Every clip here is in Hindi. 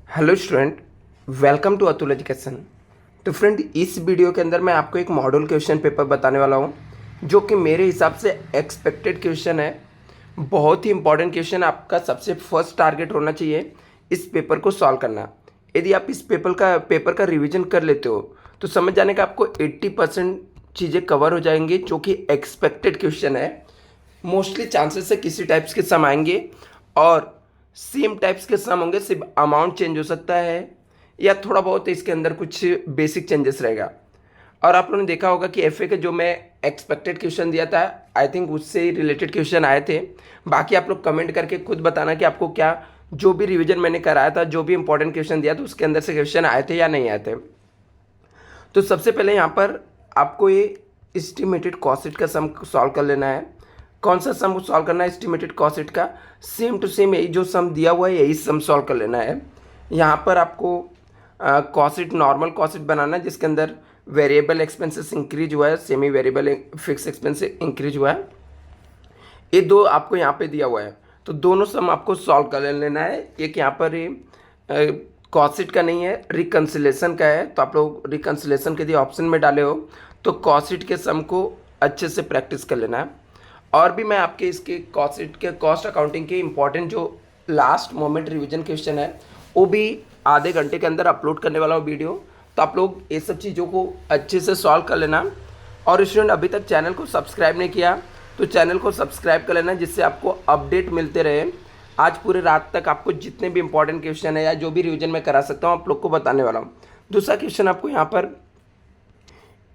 Hello student, welcome to Atul education. तो फ्रेंड, इस वीडियो के अंदर मैं आपको एक मॉडल क्वेश्चन पेपर बताने वाला हूँ जो कि मेरे हिसाब से एक्सपेक्टेड क्वेश्चन है। बहुत ही इंपॉर्टेंट क्वेश्चन, आपका सबसे फर्स्ट टारगेट होना चाहिए इस पेपर को सॉल्व करना। यदि आप इस पेपर का रिवीजन कर लेते हो तो समझ जाने का आपको 80% चीज़ें कवर हो जाएंगी जो कि एक्सपेक्टेड क्वेश्चन है। मोस्टली चांसेस है किसी टाइप्स के सम आएंगे और सेम टाइप्स के सम होंगे, सिर्फ अमाउंट चेंज हो सकता है या थोड़ा बहुत इसके अंदर कुछ बेसिक चेंजेस रहेगा। और आप लोगों ने देखा होगा कि एफए के जो मैं एक्सपेक्टेड क्वेश्चन दिया था, आई थिंक उससे रिलेटेड क्वेश्चन आए थे। बाकी आप लोग कमेंट करके खुद बताना कि आपको क्या, जो भी रिवीजन मैंने कराया था, जो भी इंपॉर्टेंट क्वेश्चन दिया था उसके अंदर से क्वेश्चन आए थे या नहीं आए थे। तो सबसे पहले यहाँ पर आपको ये एस्टिमेटेड कॉस्ट का सम सॉल्व कर लेना है। कौन सा सम सॉल्व करना है? एस्टिमेटेड कॉस्ट का सेम टू सेम यही जो सम दिया हुआ है यही सम सॉल्व कर लेना है। यहाँ पर आपको कॉस्ट नॉर्मल कॉस्ट बनाना है जिसके अंदर वेरिएबल एक्सपेंसेस इंक्रीज हुआ है, semi variable fix expense increase हुआ है। ये दो आपको यहाँ पे दिया हुआ है, तो दोनों सम आपको सॉल्व कर लेना है। एक यहाँ पर कॉस्ट का नहीं है, रिकन्सिलेशन का है। तो आप लोग रिकन्सिलेशन के लिए ऑप्शन में डाले हो तो कॉस्ट के सम को अच्छे से प्रैक्टिस कर लेना है। और भी मैं आपके इसके कॉस्ट अकाउंटिंग के इंपॉर्टेंट जो लास्ट मोमेंट रिवीजन क्वेश्चन है वो भी आधे घंटे के अंदर अपलोड करने वाला हूँ वीडियो। तो आप लोग ये सब चीज़ों को अच्छे से सॉल्व कर लेना। और स्टूडेंट, अभी तक चैनल को सब्सक्राइब नहीं किया तो चैनल को सब्सक्राइब कर लेना जिससे आपको अपडेट मिलते रहे। आज पूरे रात तक आपको जितने भी इंपॉर्टेंट क्वेश्चन है या जो भी रिवीजन मैं करा सकता हूँ आप लोग को बताने वाला हूँ। दूसरा क्वेश्चन आपको यहाँ पर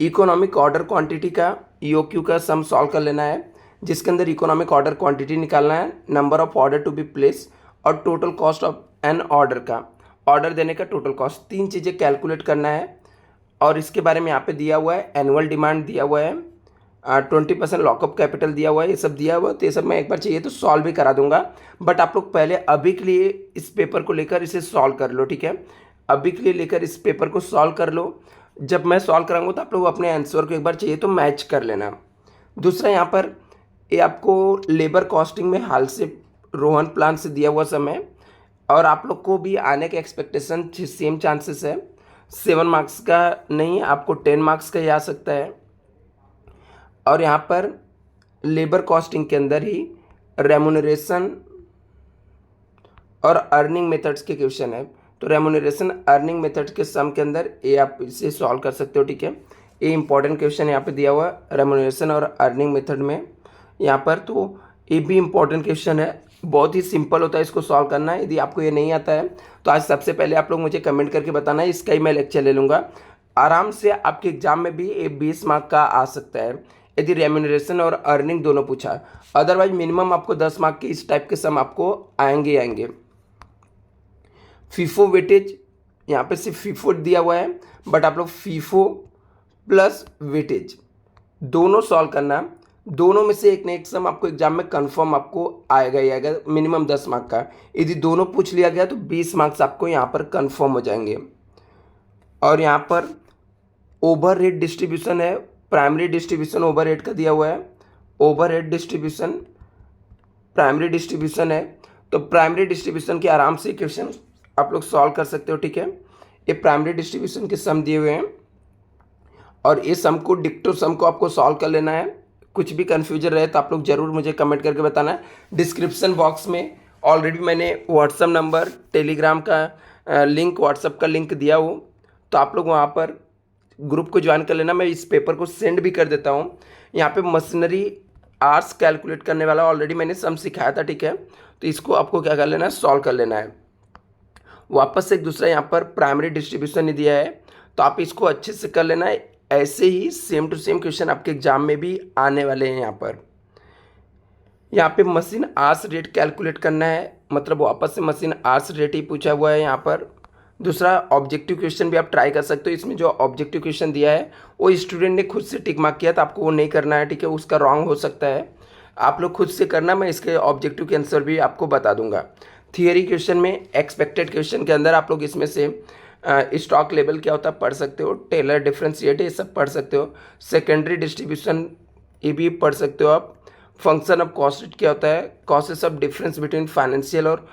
इकोनॉमिक ऑर्डर क्वांटिटी का ईओक्यू का सम सॉल्व कर लेना है, जिसके अंदर इकोनॉमिक ऑर्डर क्वांटिटी निकालना है, number of order to be place और total cost of an order का, ऑर्डर देने का टोटल कॉस्ट, तीन चीज़ें कैलकुलेट करना है। और इसके बारे में यहाँ पे दिया हुआ है, एनुअल डिमांड दिया हुआ है, 20% लॉकअप कैपिटल दिया हुआ है, ये सब दिया हुआ है। तो ये सब मैं एक बार चाहिए तो सॉल्व भी करा दूंगा, बट आप लोग पहले अभी के लिए इस पेपर को लेकर इसे सॉल्व कर लो, ठीक है? अभी के लिए लेकर इस पेपर को सॉल्व कर लो। जब मैं सॉल्व कराऊंगा तो आप लोग अपने आंसर को एक बार चाहिए तो मैच कर लेना। दूसरा यहाँ पर ये आपको लेबर कॉस्टिंग में हाल से रोहन प्लान से दिया हुआ समय, और आप लोग को भी आने के एक्सपेक्टेशन सेम चांसेस है। 7 मार्क्स का नहीं, आपको 10 मार्क्स का ही आ सकता है। और यहाँ पर लेबर कॉस्टिंग के अंदर ही रेमुनरेशन और अर्निंग मेथड्स के क्वेश्चन है। तो रेमुनरेशन अर्निंग मेथड्स के सम के अंदर ये आप इसे सॉल्व कर सकते हो, ठीक है? ये इंपॉर्टेंट क्वेश्चन यहाँ पे दिया हुआ है रेमुनरेशन और अर्निंग मेथड में यहाँ पर। तो ये भी इंपॉर्टेंट क्वेश्चन है, बहुत ही सिंपल होता है इसको सॉल्व करना है। यदि आपको ये नहीं आता है तो आज सबसे पहले आप लोग मुझे कमेंट करके बताना है, इसका ही मैं लेक्चर ले लूँगा। आराम से आपके एग्जाम में भी ये 20 मार्क का आ सकता है यदि रेम्यूनरेशन और अर्निंग दोनों पूछा। अदरवाइज मिनिमम आपको 10 मार्क के इस टाइप के सम आपको आएंगे। फीफो वेटेज, यहाँ पे सिर्फ फीफो दिया हुआ है, बट आप लोग फीफो प्लस वेटेज दोनों सॉल्व करना। दोनों में से एक ना एक सम आपको एग्जाम में कंफर्म आपको आएगा ही आएगा, मिनिमम 10 मार्क का। यदि दोनों पूछ लिया गया तो 20 मार्क्स आपको यहाँ पर कंफर्म हो जाएंगे। और यहाँ पर ओवर हेड डिस्ट्रीब्यूशन है, प्राइमरी डिस्ट्रीब्यूशन ओवर हेड का दिया हुआ है, over head distribution primary distribution है। तो प्राइमरी डिस्ट्रीब्यूशन के आराम से क्वेश्चन आप लोग सॉल्व कर सकते हो, ठीक है? ये प्राइमरी डिस्ट्रीब्यूशन के सम दिए हुए हैं और ये सम को डिक्टो सम को आपको सॉल्व कर लेना है। कुछ भी कन्फ्यूजन रहे तो आप लोग ज़रूर मुझे कमेंट करके बताना है। डिस्क्रिप्शन बॉक्स में ऑलरेडी मैंने व्हाट्सअप नंबर, टेलीग्राम का लिंक, व्हाट्सअप का लिंक दिया हो, तो आप लोग वहाँ पर ग्रुप को ज्वाइन कर लेना। मैं इस पेपर को सेंड भी कर देता हूँ। यहाँ पे मशीनरी आर्स कैलकुलेट करने वाला ऑलरेडी मैंने सम सिखाया था, ठीक है? तो इसको आपको क्या कर लेना है, सॉल्व कर लेना है। वापस से एक दूसरा यहाँ पर प्राइमरी डिस्ट्रीब्यूशन नहीं दिया है, तो आप इसको अच्छे से कर लेना है। ऐसे ही सेम टू सेम क्वेश्चन आपके एग्जाम में भी आने वाले हैं। यहाँ पे मशीन आर्स रेट कैलकुलेट करना है, मतलब वापस से मशीन आर्स रेट ही पूछा हुआ है यहाँ पर। दूसरा ऑब्जेक्टिव क्वेश्चन भी आप ट्राई कर सकते हो। इसमें जो ऑब्जेक्टिव क्वेश्चन दिया है वो स्टूडेंट ने खुद से टिक मार्क किया, तो आपको वो नहीं करना है, ठीक है? उसका रॉन्ग हो सकता है, आप लोग खुद से करना। मैं इसके ऑब्जेक्टिव के आंसर भी आपको बता दूंगा। थियरी क्वेश्चन में एक्सपेक्टेड क्वेश्चन के अंदर आप लोग इसमें से स्टॉक लेवल क्या होता है पढ़ सकते हो, टेलर डिफरेंशिएट ये सब पढ़ सकते हो, सेकेंडरी डिस्ट्रीब्यूशन ये भी पढ़ सकते हो आप। फंक्शन ऑफ कॉस्ट क्या होता है, causes of difference between financial और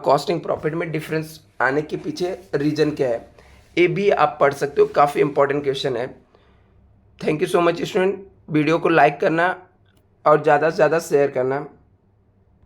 कॉस्टिंग प्रॉफिट में डिफरेंस आने के पीछे रीज़न क्या है, ये भी आप पढ़ सकते हो। काफ़ी इंपॉर्टेंट क्वेश्चन है। Thank you so much student. Video को लाइक करना और ज़्यादा से ज़्यादा शेयर करना।